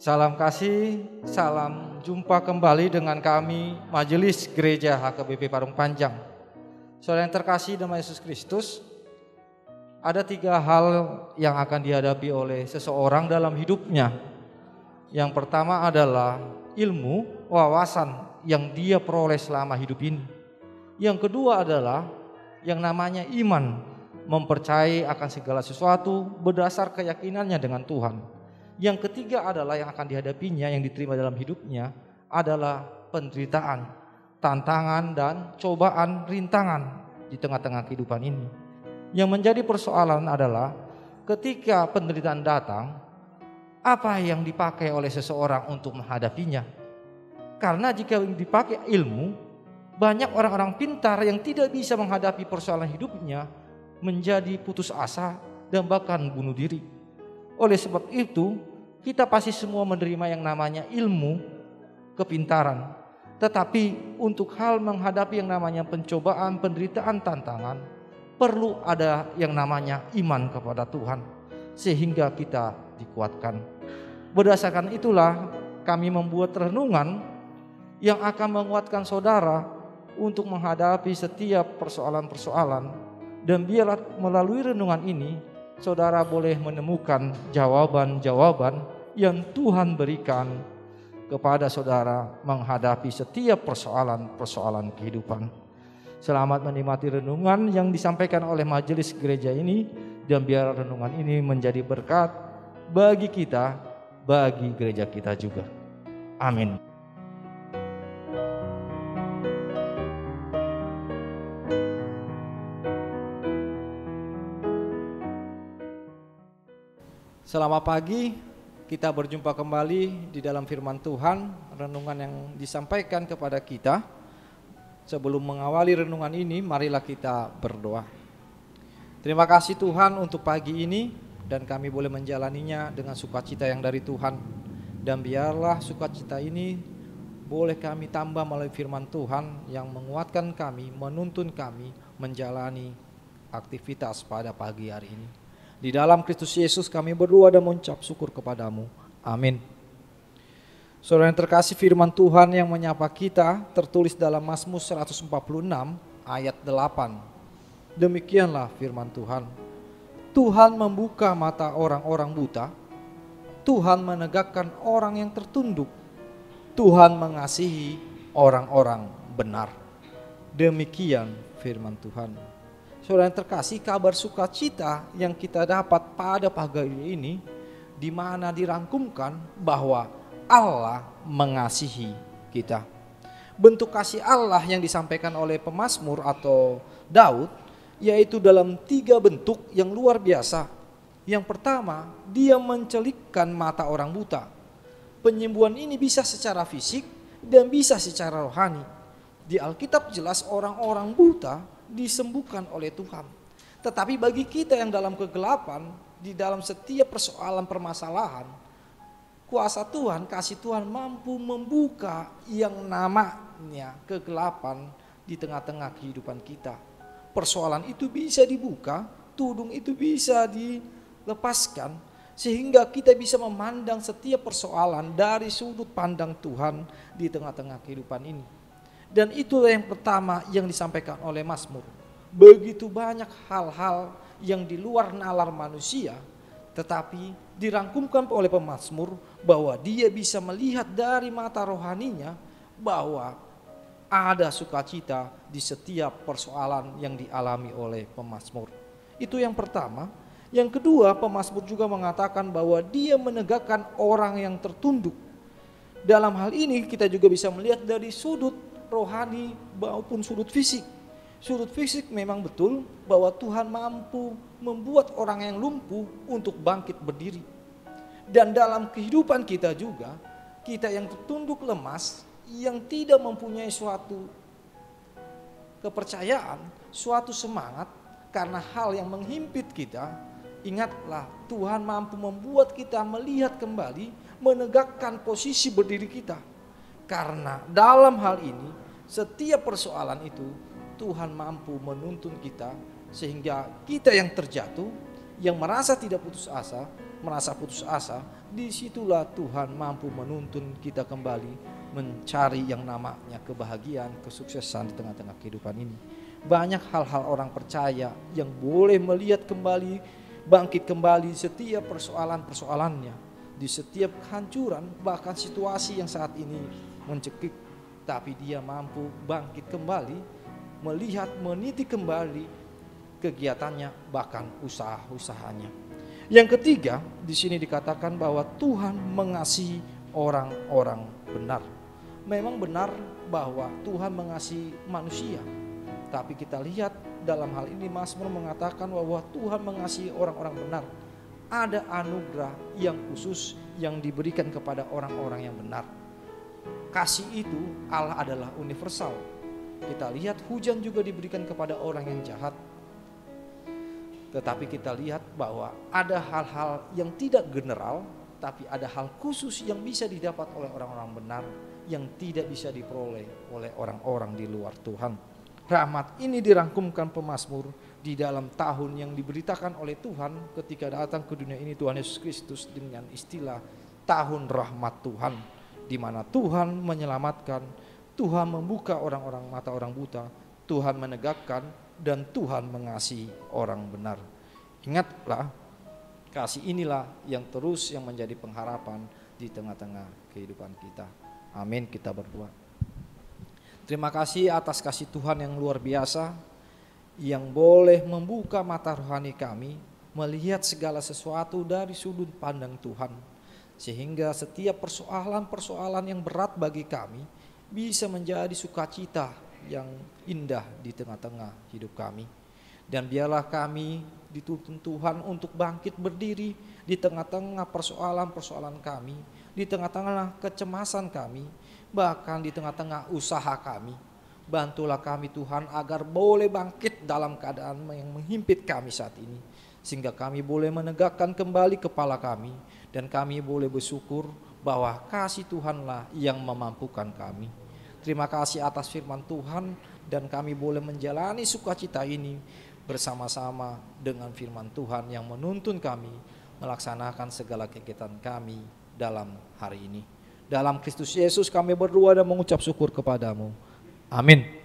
Salam kasih, salam jumpa kembali dengan kami Majelis Gereja HKBP Parung Panjang. Saudara yang terkasih dalam Yesus Kristus, ada 3 hal yang akan dihadapi oleh seseorang dalam hidupnya. Yang pertama adalah ilmu, wawasan yang dia peroleh selama hidup ini. Yang kedua adalah yang namanya iman, mempercayai akan segala sesuatu berdasar keyakinannya dengan Tuhan. Yang ketiga adalah yang akan dihadapinya, yang diterima dalam hidupnya adalah penderitaan, tantangan dan cobaan, rintangan di tengah-tengah kehidupan ini. Yang menjadi persoalan adalah ketika penderitaan datang, apa yang dipakai oleh seseorang untuk menghadapinya. Karena jika dipakai ilmu, banyak orang-orang pintar yang tidak bisa menghadapi persoalan hidupnya menjadi putus asa dan bahkan bunuh diri. Oleh sebab itu, kita pasti semua menerima yang namanya ilmu, kepintaran. Tetapi untuk hal menghadapi yang namanya pencobaan, penderitaan, tantangan, perlu ada yang namanya iman kepada Tuhan, sehingga kita dikuatkan. Berdasarkan itulah kami membuat renungan yang akan menguatkan saudara untuk menghadapi setiap persoalan-persoalan. Dan biarlah melalui renungan ini saudara boleh menemukan jawaban-jawaban yang Tuhan berikan kepada saudara menghadapi setiap persoalan-persoalan kehidupan. Selamat menikmati renungan yang disampaikan oleh majelis gereja ini, dan biar renungan ini menjadi berkat bagi kita, bagi gereja kita juga. Amin. Selamat pagi, kita berjumpa kembali di dalam firman Tuhan. Renungan yang disampaikan kepada kita. Sebelum mengawali renungan ini, marilah kita berdoa. Terima kasih Tuhan untuk pagi ini, dan kami boleh menjalaninya dengan sukacita yang dari Tuhan. Dan biarlah sukacita ini boleh kami tambah melalui firman Tuhan yang menguatkan kami, menuntun kami menjalani aktivitas pada pagi hari ini. Di dalam Kristus Yesus kami berdoa dan mengucap syukur kepadamu. Amin. Saudara yang terkasih, firman Tuhan yang menyapa kita tertulis dalam Mazmur 146 ayat 8. Demikianlah firman Tuhan. Tuhan membuka mata orang-orang buta. Tuhan menegakkan orang yang tertunduk. Tuhan mengasihi orang-orang benar. Demikian firman Tuhan. Saudara yang terkasih, kabar sukacita yang kita dapat pada pagi ini, di mana dirangkumkan bahwa Allah mengasihi kita. Bentuk kasih Allah yang disampaikan oleh pemazmur atau Daud, yaitu dalam 3 bentuk yang luar biasa. Yang pertama, dia mencelikkan mata orang buta. Penyembuhan ini bisa secara fisik dan bisa secara rohani. Di Alkitab jelas orang-orang buta disembuhkan oleh Tuhan. Tetapi bagi kita yang dalam kegelapan, di dalam setiap persoalan permasalahan, kuasa Tuhan, kasih Tuhan mampu membuka yang namanya kegelapan di tengah-tengah kehidupan kita. Persoalan itu bisa dibuka, tudung itu bisa dilepaskan, sehingga kita bisa memandang setiap persoalan dari sudut pandang Tuhan di tengah-tengah kehidupan ini. Dan itulah yang pertama yang disampaikan oleh Mazmur. Begitu banyak hal-hal yang di luar nalar manusia, tetapi dirangkumkan oleh pemazmur bahwa dia bisa melihat dari mata rohaninya bahwa ada sukacita di setiap persoalan yang dialami oleh pemazmur. Itu yang pertama. Yang kedua, pemazmur juga mengatakan bahwa dia menegakkan orang yang tertunduk. Dalam hal ini kita juga bisa melihat dari sudut rohani maupun sudut fisik. Sudut fisik memang betul bahwa Tuhan mampu membuat orang yang lumpuh untuk bangkit berdiri. Dan dalam kehidupan kita juga, kita yang tertunduk lemas, yang tidak mempunyai suatu kepercayaan, suatu semangat karena hal yang menghimpit kita, ingatlah Tuhan mampu membuat kita melihat kembali, menegakkan posisi berdiri kita. Karena dalam hal ini, setiap persoalan itu Tuhan mampu menuntun kita, sehingga kita yang terjatuh, yang merasa tidak putus asa, merasa putus asa, disitulah Tuhan mampu menuntun kita kembali mencari yang namanya kebahagiaan, kesuksesan di tengah-tengah kehidupan ini. Banyak hal-hal orang percaya yang boleh melihat kembali, bangkit kembali setiap persoalan-persoalannya, di setiap kehancuran, bahkan situasi yang saat ini mencekik, tapi dia mampu bangkit kembali, melihat, meniti kembali kegiatannya, bahkan usaha-usahanya. Yang ketiga, di sini dikatakan bahwa Tuhan mengasihi orang-orang benar. Memang benar bahwa Tuhan mengasihi manusia, tapi kita lihat dalam hal ini Mazmur mengatakan bahwa Tuhan mengasihi orang-orang benar. Ada anugerah yang khusus yang diberikan kepada orang-orang yang benar. Kasih itu Allah adalah universal. Kita lihat hujan juga diberikan kepada orang yang jahat. Tetapi kita lihat bahwa ada hal-hal yang tidak general, tapi ada hal khusus yang bisa didapat oleh orang-orang benar, yang tidak bisa diperoleh oleh orang-orang di luar Tuhan. Rahmat ini dirangkumkan pemazmur di dalam tahun yang diberitakan oleh Tuhan ketika datang ke dunia ini Tuhan Yesus Kristus dengan istilah tahun rahmat Tuhan, di mana Tuhan menyelamatkan, Tuhan membuka orang-orang mata orang buta, Tuhan menegakkan, dan Tuhan mengasihi orang benar. Ingatlah, kasih inilah yang terus yang menjadi pengharapan di tengah-tengah kehidupan kita. Amin, kita berdoa. Terima kasih atas kasih Tuhan yang luar biasa, yang boleh membuka mata rohani kami, melihat segala sesuatu dari sudut pandang Tuhan, sehingga setiap persoalan-persoalan yang berat bagi kami bisa menjadi sukacita yang indah di tengah-tengah hidup kami. Dan biarlah kami dituntun Tuhan untuk bangkit berdiri di tengah-tengah persoalan-persoalan kami, di tengah-tengah kecemasan kami, bahkan di tengah-tengah usaha kami. Bantulah kami Tuhan agar boleh bangkit dalam keadaan yang menghimpit kami saat ini, sehingga kami boleh menegakkan kembali kepala kami, dan kami boleh bersyukur bahwa kasih Tuhanlah yang memampukan kami. Terima kasih atas firman Tuhan, dan kami boleh menjalani sukacita ini bersama-sama dengan firman Tuhan yang menuntun kami melaksanakan segala kegiatan kami dalam hari ini. Dalam Kristus Yesus kami berdoa dan mengucap syukur kepadamu. Amin.